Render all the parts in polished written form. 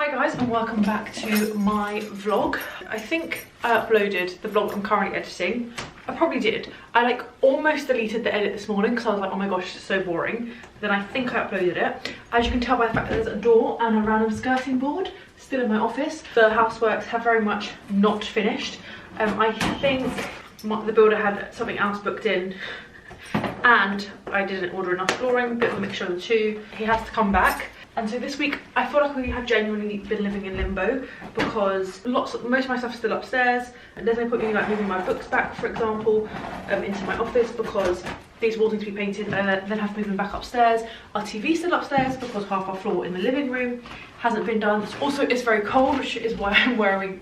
Hi guys and welcome back to my vlog. I think I uploaded the vlog I'm currently editing. I probably did. I like almost deleted the edit this morning because I was like, oh my gosh, it's so boring. Then I think I uploaded it. As you can tell by the fact that there's a door and a random skirting board still in my office. The houseworks have very much not finished. I think the builder had something else booked in and I didn't order enough flooring, a bit of a mixture of the two. He has to come back. And so this week, I feel like we have genuinely been living in limbo because most of my stuff is still upstairs. And there's no point in like moving my books back, for example, into my office because these walls need to be painted and then have to move them back upstairs. Our TV's still upstairs because half our floor in the living room hasn't been done. Also, it's very cold, which is why I'm wearing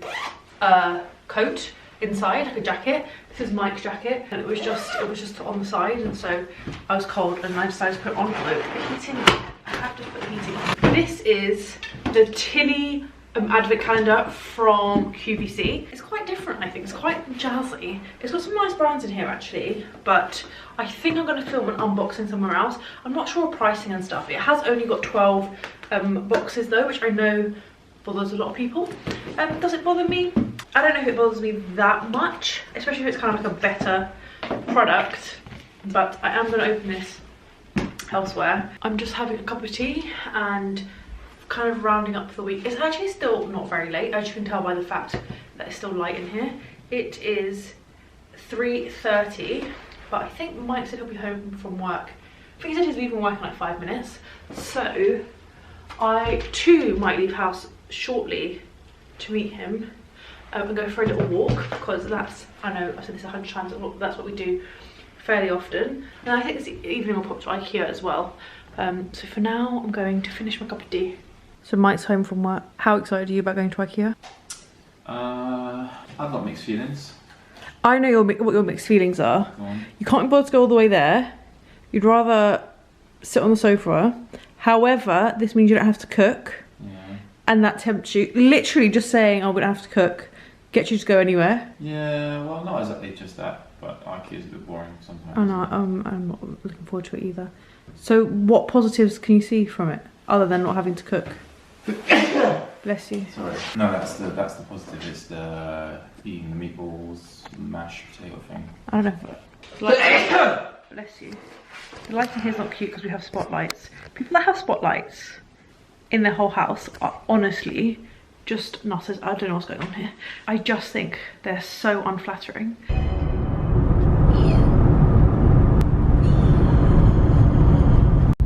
a coat inside, like a jacket. This is Mike's jacket and it was just on the side, and so I was cold and I decided to put it on. The heating, I have to put the heating on. This is the Tilly advent calendar from QVC. It's quite different, I think. It's quite jazzy. It's got some nice brands in here actually, but I think I'm going to film an unboxing somewhere else. I'm not sure of pricing and stuff. It has only got 12 boxes though, which I know bothers a lot of people. Does it bother me? I don't know if it bothers me that much, especially if it's kind of like a better product, but I am going to open this elsewhere. I'm just having a cup of tea and kind of rounding up for the week. It's actually still not very late, as you can tell by the fact that it's still light in here. It is 3:30, but I think Mike said he'll be home from work. I think he said he's leaving work in like 5 minutes, so I too might leave house shortly to meet him and go for a little walk, because that's, I know I've said this 100 times, that's what we do fairly often. And I think this evening we'll pop to IKEA as well. So for now I'm going to finish my cup of tea. So Mike's home from work. How excited are you about going to IKEA? I've got mixed feelings. I know what your mixed feelings are. You can't be bothered to go all the way there. You'd rather sit on the sofa. However, this means you don't have to cook. Yeah. And that tempts you. Literally just saying, oh, we don't have to cook, gets you to go anywhere. Yeah, well, not exactly just that, but IKEA's a bit boring sometimes. Oh no, I'm not looking forward to it either. So what positives can you see from it, other than not having to cook? Bless you. Sorry. No, that's the positive. It's the eating the meatballs, mashed potato thing. I don't know. Bless you. The lighting here is not cute because we have spotlights. People that have spotlights in their whole house are honestly just nutters. I don't know what's going on here. I just think they're so unflattering.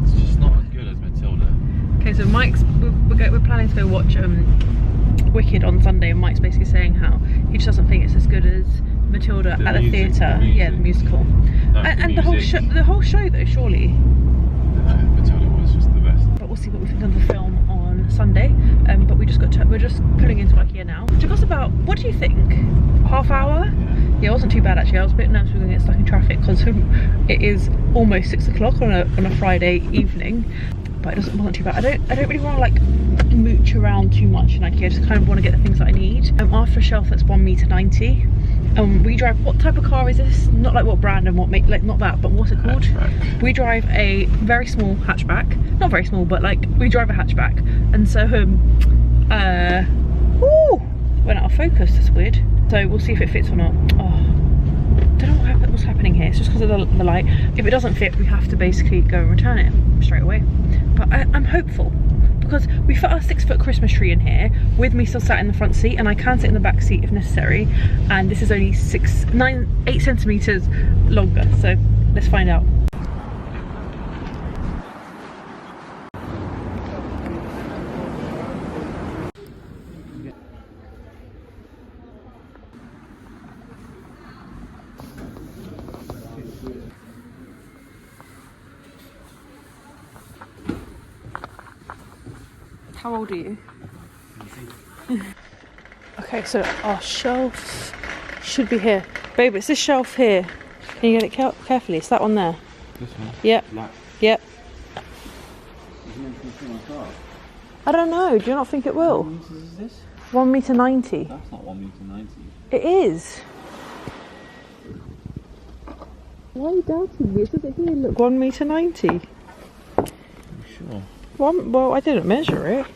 It's just not as good as Matilda. Okay, so we're planning to go watch Wicked on Sunday, and Mike's basically saying how he just doesn't think it's as good as Matilda at the theatre. Yeah, the musical. No, and the whole show though, surely. Matilda was just the best. But we'll see what we think of the film on Sunday. But we're just pulling into IKEA now. It took us about, what do you think? Half hour? Yeah, it wasn't too bad actually. I was a bit nervous we were going to get stuck in traffic because it is almost 6 o'clock on a Friday evening. But it wasn't too bad. I don't really want to like mooch around too much in IKEA. I just kind of want to get the things that I need. After a shelf that's 1.90 m. We drive, what type of car is this? Not like what brand and what make, like not that, but what's it called? Hatchback. We drive a very small hatchback. Not very small, but like we drive a hatchback. And so went out of focus, that's weird. So we'll see if it fits or not. Don't know what's happening here. It's just because of the light. If it doesn't fit, we have to basically go and return it straight away. But I'm hopeful because we fit our 6-foot Christmas tree in here with me still sat in the front seat, and I can sit in the back seat if necessary. And this is only 8 centimeters longer. So let's find out. How old are you? Okay, so our shelf should be here. Babe, it's this shelf here. Can you get it carefully? It's that one there. This one? Yep. Black. Yep. Is I don't know. Do you not think it will? How many meters is this? 1.90 m. That's not 1.90 m. It is. Why are you doubting me? It says it here, look, 1.90 m. Sure. Well, I didn't measure it.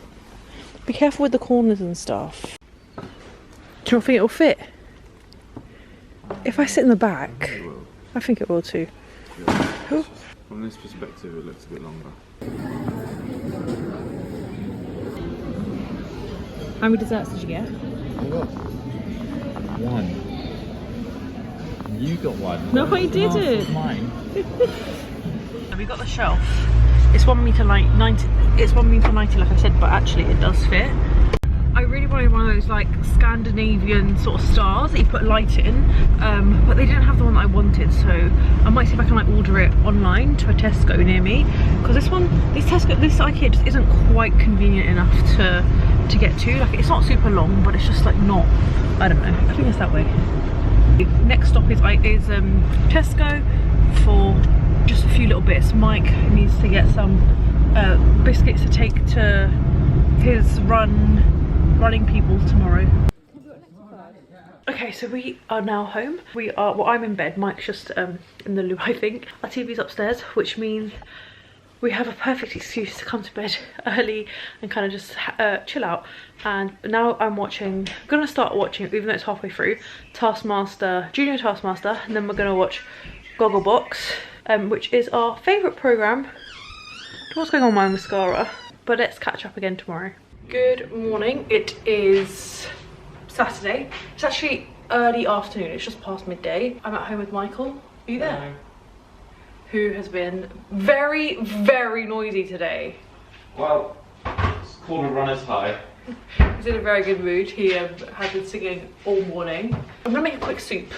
Be careful with the corners and stuff. Do you not think it'll fit? If I sit in the back, I think it will too. Yeah. Cool. From this perspective, it looks a bit longer. How many desserts did you get? I got one. You got one. No, I didn't. Mine. We got the shelf. It's 1 meter like 90. It's 1 meter 90, like I said, but actually it does fit. I really wanted one of those like Scandinavian sort of stars that you put light in, but they didn't have the one that I wanted, so I might see if I can like order it online to a Tesco near me, because this IKEA just isn't quite convenient enough to get to. Like, it's not super long, but it's just like not, I don't know, I think it's that way. Next stop is Tesco for just a few little bits. Mike needs to get some biscuits to take to his running people tomorrow. Okay, so we are now home. Well, I'm in bed. Mike's just in the loo, I think. Our TV's upstairs, which means we have a perfect excuse to come to bed early and kind of just chill out. And now I'm gonna start watching, even though it's halfway through, Junior Taskmaster, and then we're gonna watch Gogglebox, which is our favourite programme. What's going on with my mascara? But let's catch up again tomorrow. Good morning. It is Saturday. It's actually early afternoon. It's just past midday. I'm at home with Michael. Are you there? Hello. Who has been very, very noisy today. Well, it's called a runner's high. He's in a very good mood. He has been singing all morning. I'm gonna make a quick soup.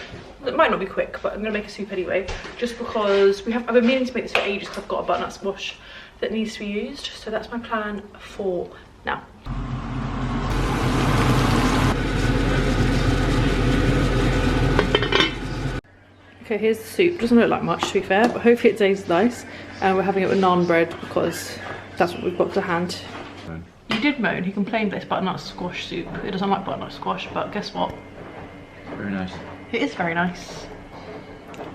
It might not be quick, but I'm gonna make a soup anyway, just because I've been meaning to make this for ages because I've got a butternut squash that needs to be used. So that's my plan for now. Okay, here's the soup. Doesn't look like much, to be fair, but hopefully it tastes nice. And we're having it with naan bread because that's what we've got to hand. He did moan. He complained that it's butternut squash soup. He doesn't like butternut squash, but guess what? Very nice. It is very nice.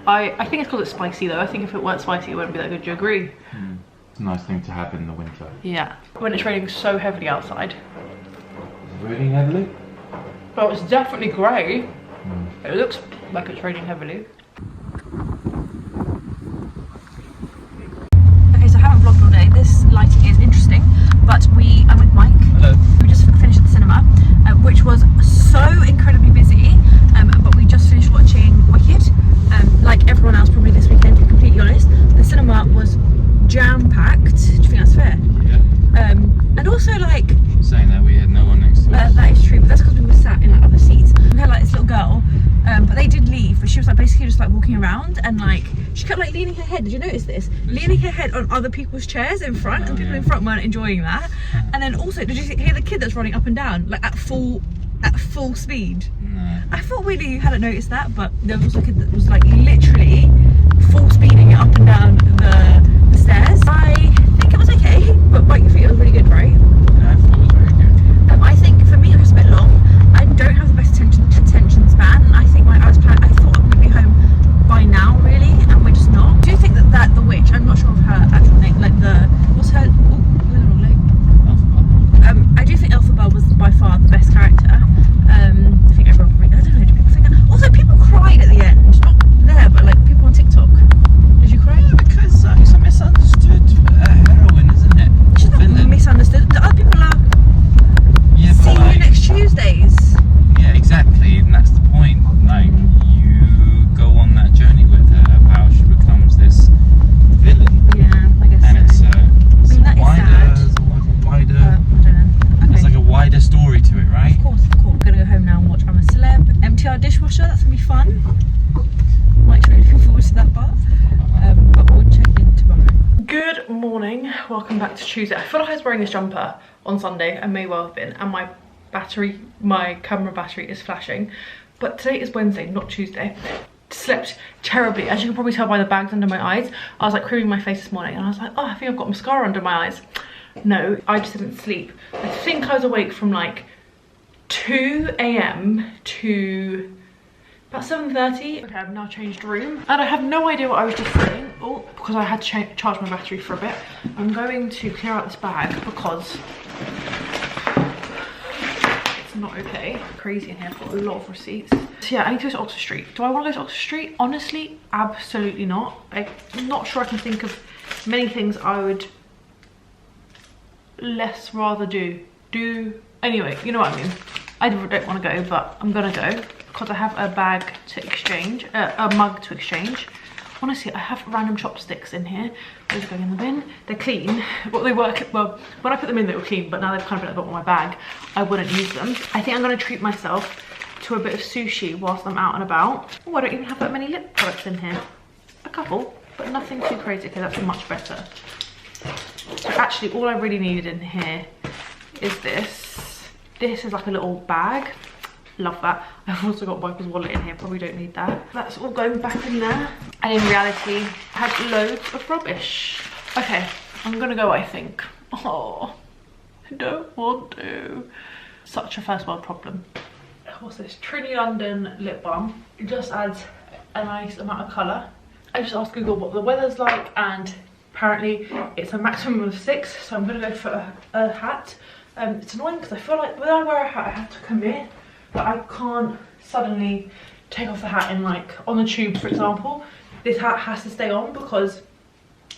I think it's because it's spicy though. I think if it weren't spicy, it wouldn't be that good. Do you agree? It's a nice thing to have in the winter. Yeah. When it's raining so heavily outside. Is it raining heavily? Well, it's definitely grey. It looks like it's raining heavily. Okay, so I haven't vlogged all day. This lighting is interesting, but I'm with Mike. Hello. We just finished the cinema, which was so incredibly busy, but we just finished watching Wicked. Like everyone else probably this weekend, to be completely honest. The cinema was jam-packed. Do you think that's fair? Yeah. And also like... Saying that, we had no one next to us. that is true, but that's because we were sat in like other seats. We had like this little girl, but they did leave, but she was like basically just like walking around and like she kept like leaning her head. Did you notice this? Leaning her head on other people's chairs in front, and people in front weren't enjoying that. And then also, did you hear the kid that's running up and down like at full speed? No. I thought maybe you hadn't noticed that, but there was a kid that was like literally full speeding it up and down the stairs. I think it was okay, but Mike, you think it was really good, right? Yeah, I thought it was very good. I think for me it was a bit long. I don't have the best attention span, and I think I thought I would be home by now really, and we're just not. Do you think that the witch, I'm not sure of her actual name, like what's her, I do think Elphaba was by far the best character. I think everyone probably, I don't know, do people think that? Also people cried at the end, not there, but like people on TikTok. Did you cry? Yeah, because it's a misunderstood heroine, isn't it? She's not misunderstood. The other people are seeing you next Tuesdays. Yeah, exactly, and that's the point. Like, you go on that journey with her of how she becomes this villain. Yeah, I guess And so. it's that is sad. wider, I don't know. Okay. there's like a wider story to it, right? Of course. We're gonna go home now and watch I'm a Celeb. Empty our dishwasher, that's gonna be fun. Mike's really looking forward to that part. But we'll check in tomorrow. Good morning, welcome back to Tuesday. I feel like I was wearing this jumper on Sunday, I may well have been, and my camera battery is flashing. But today is Wednesday, not Tuesday. Slept terribly, as you can probably tell by the bags under my eyes. I was like creaming my face this morning and I was like, oh, I think I've got mascara under my eyes. No, I just didn't sleep. I think I was awake from like 2 AM to about 7:30. Okay, I've now changed room and I have no idea what I was just doing. Oh, because I had to charge my battery for a bit. I'm going to clear out this bag because not okay. Crazy in here, I've got a lot of receipts. So yeah, I need to go to Oxford Street. Do I want to go to Oxford Street? Honestly, absolutely not. I'm not sure I can think of many things I would less rather do. Anyway, you know what I mean. I don't want to go, but I'm gonna go because I have a bag to exchange, a mug to exchange. Honestly, I have random chopsticks in here. Those are going in the bin. They're clean. Well, they work. Well, when I put them in, they were clean, but now they've kind of been at the bottom of my bag. I wouldn't use them. I think I'm going to treat myself to a bit of sushi whilst I'm out and about. Oh, I don't even have that many lip products in here. A couple, but nothing too crazy. Okay, that's much better. So actually, all I really needed in here is this. This is like a little bag. Love that. I've also got Michael's wallet in here, probably don't need that. That's all going back in there. And in reality, I had loads of rubbish. Okay, I'm gonna go, I think. Oh, I don't want to. Such a first world problem. What's this? Trinity London lip balm. It just adds a nice amount of colour. I just asked Google what the weather's like, and apparently it's a maximum of 6, so I'm gonna go for a hat. It's annoying because I feel like when I wear a hat, I have to commit. But I can't suddenly take off the hat in, like, on the tube, for example. This hat has to stay on because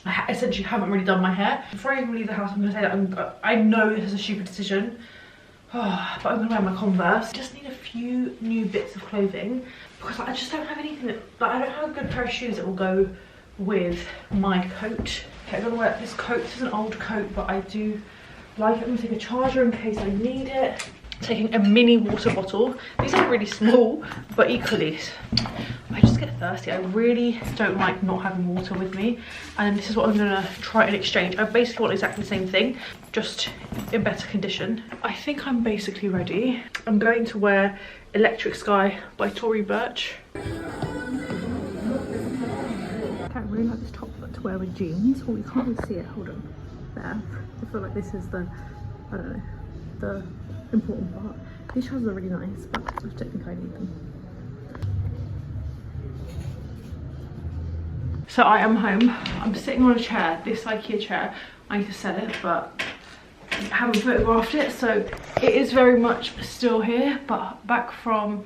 I essentially haven't really done my hair. Before I even leave the house, I'm going to say that I know this is a stupid decision. But I'm going to wear my Converse. I just need a few new bits of clothing because I just don't have anything that, like, I don't have a good pair of shoes that will go with my coat. Okay, I'm going to wear this coat. This is an old coat, but I do like it. I'm going to take a charger in case I need it. Taking a mini water bottle. These are really small, but equally, I just get thirsty. I really don't like not having water with me. And this is what I'm gonna try and exchange. I basically want exactly the same thing, just in better condition. I think I'm basically ready. I'm going to wear Electric Sky by Tory Burch. I really like this top to wear with jeans. Oh, you can't really see it, hold on. There. I feel like this is the, I don't know, the important part. These trousers are really nice, but I don't think I need them. So I am home. I'm sitting on a chair, this IKEA chair. I need to sell it, but I haven't photographed it, so it is very much still here. But back from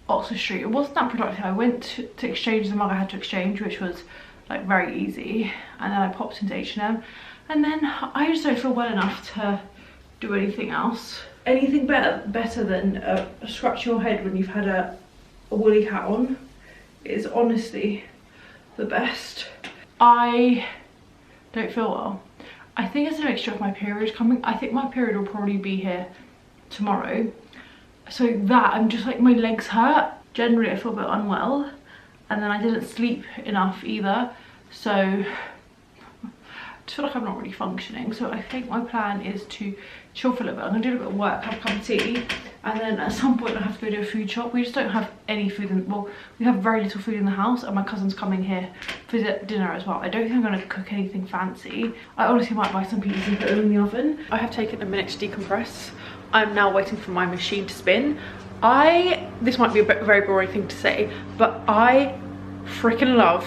Oxford Street, it wasn't that productive. I went to exchange the mug I had to exchange, which was like very easy, and then I popped into H&M, and then I just don't feel well enough to do anything else. Anything better than scratching your head when you've had a woolly hat on is honestly the best. I don't feel well. I think it's a mixture of my period coming. I think my period will probably be here tomorrow. So that, I'm just like, my legs hurt. Generally I feel a bit unwell, and then I didn't sleep enough either. So I just feel like I'm not really functioning. So I think my plan is to chill for a little bit. I'm gonna do a little bit of work, have a cup of tea, and then at some point I have to go to a food shop. We just don't have any food in, well, we have very little food in the house, and my cousin's coming here for dinner as well. I don't think I'm gonna cook anything fancy. I honestly might buy some pizzas and put them in the oven. I have taken a minute to decompress. I'm now waiting for my machine to spin. This might be a very boring thing to say, but I freaking love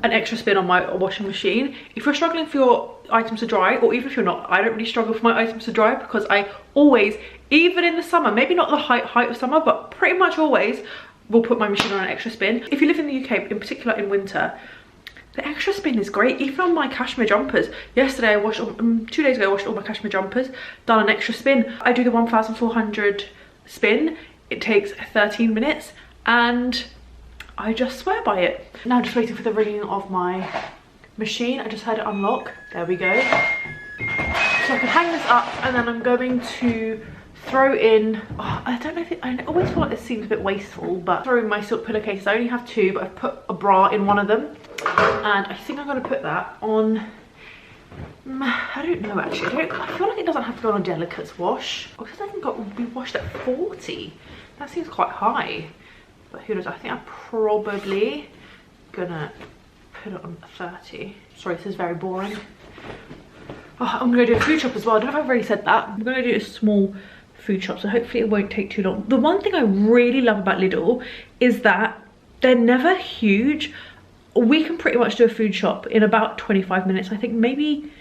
an extra spin on my washing machine. If you're struggling for your items to dry, or even if you're not, I don't really struggle for my items to dry because I always, even in the summer, maybe not the height of summer, but pretty much always will put my machine on an extra spin. If you live in the UK, in particular in winter, the extra spin is great. Even on my cashmere jumpers, yesterday I washed 2 days ago I washed all my cashmere jumpers, done an extra spin. I do the 1400 spin. It takes 13 minutes and I just swear by it. Now just waiting for the ringing of my machine. I just heard it unlock. There we go. So I can hang this up, and then I'm going to throw in, I don't know if I always feel like this seems a bit wasteful, but throw in my silk pillowcases. I only have 2, but I've put a bra in one of them, and I think I'm going to put that on, I don't know actually. I feel like it doesn't have to go on a delicates wash, because I think it will be washed at 40. That seems quite high. But who knows, I think I'm probably gonna put it on 30. Sorry, this is very boring. I'm gonna do a food shop as well. I don't know if I've already said that. I'm gonna do a small food shop, so hopefully it won't take too long. The one thing I really love about Lidl is that they're never huge. We can pretty much do a food shop in about 25 minutes. I think maybe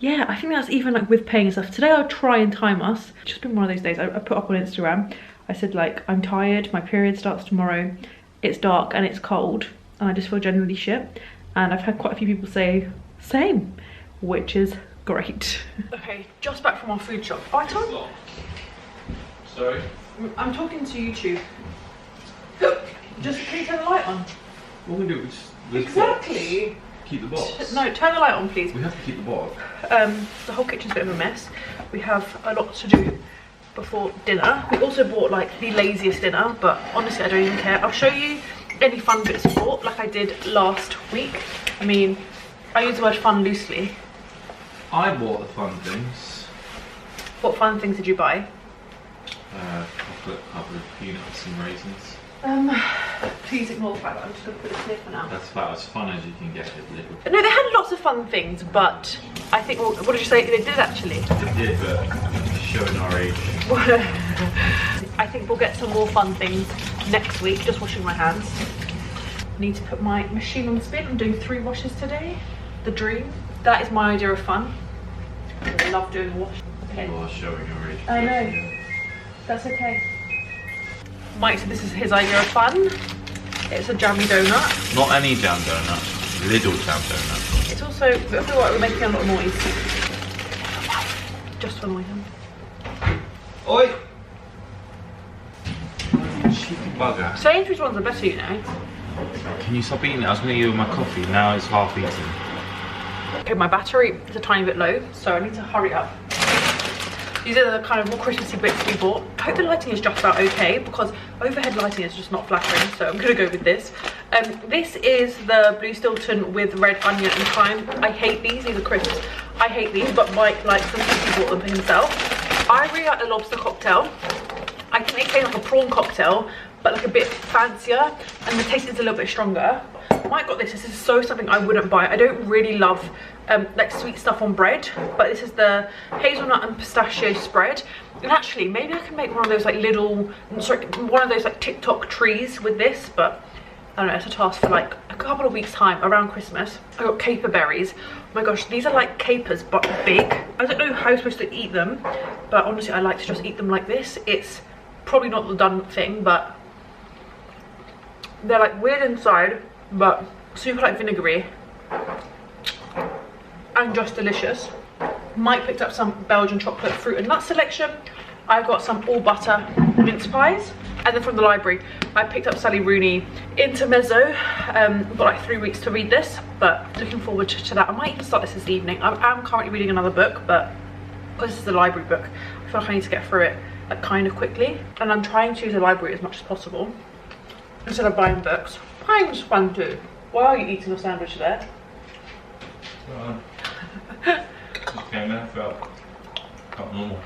yeah, I think that's even like with paying and stuff. Today I'll try and time us. It's just been one of those days. I put up on Instagram, I said like, I'm tired, my period starts tomorrow, it's dark and it's cold, and I just feel generally shit. And I've had quite a few people say same, which is great. Okay, just back from our food shop. Oh, Sorry? I'm talking to YouTube. Just can you turn the light on? What we do is Exactly. keep the box. No, turn the light on, please. We have to keep the box. The whole kitchen's a bit of a mess. We have a lot to do before dinner. We also bought like the laziest dinner, but honestly I don't even care. I'll show you any fun bits we bought like I did last week. I mean, I use the word fun loosely. I bought the fun things. What fun things did you buy? Chocolate covered peanuts and raisins. Please ignore the fact that I'm just going to put this here for now. That's about as fun as you can get at Lidl. No, they had lots of fun things, but I think, well, what did you say? They did actually. They did, but showing our age. I think we'll get some more fun things next week. Just washing my hands. Need to put my machine on spin. I'm doing 3 washes today. The dream. That is my idea of fun. I love doing wash. Okay. You are showing your age. I know. Yeah. That's okay. Mike said this is his idea of fun. It's a jammy donut. Not any jam donut. Lidl jam donut. It's also, I feel like we're making a lot of noise. Just to annoy him. Oi! Cheeky bugger. Sainsbury's ones are better, you know. Can you stop eating it? I was going to eat it with my coffee. Now it's half eaten. Okay, my battery is a tiny bit low, so I need to hurry up. These are the kind of more Christmassy bits we bought. I hope the lighting is just about okay because overhead lighting is just not flattering, so I'm gonna go with this. This is the blue Stilton with red onion and thyme. I hate these are crisps. I hate these, but Mike likes them because he bought them for himself. I really like the lobster cocktail. I think they taste like a prawn cocktail, but like a bit fancier, and the taste is a little bit stronger. Mike got this. This is so something I wouldn't buy. I don't really love like sweet stuff on bread, but this is the hazelnut and pistachio spread. And actually, maybe I can make one of those like one of those like TikTok trees with this, but I don't know, it's a task for like a couple of weeks time around Christmas. I got caper berries. Oh my gosh, these are like capers but big. I don't know how you're supposed to eat them, but honestly I like to just eat them like this. It's probably not the done thing, but they're like weird inside but super like vinegary and just delicious. Mike picked up some Belgian chocolate fruit and nut selection. I got some all butter mince pies, and then from the library I picked up Sally Rooney Intermezzo. We've got like 3 weeks to read this, but looking forward to that. I might even start this evening. I'm currently reading another book, but because this is the library book I feel like I need to get through it like kind of quickly, and I'm trying to use the library as much as possible instead of buying books. Buying's fun too. Why are you eating a sandwich there? Just came in, felt normal.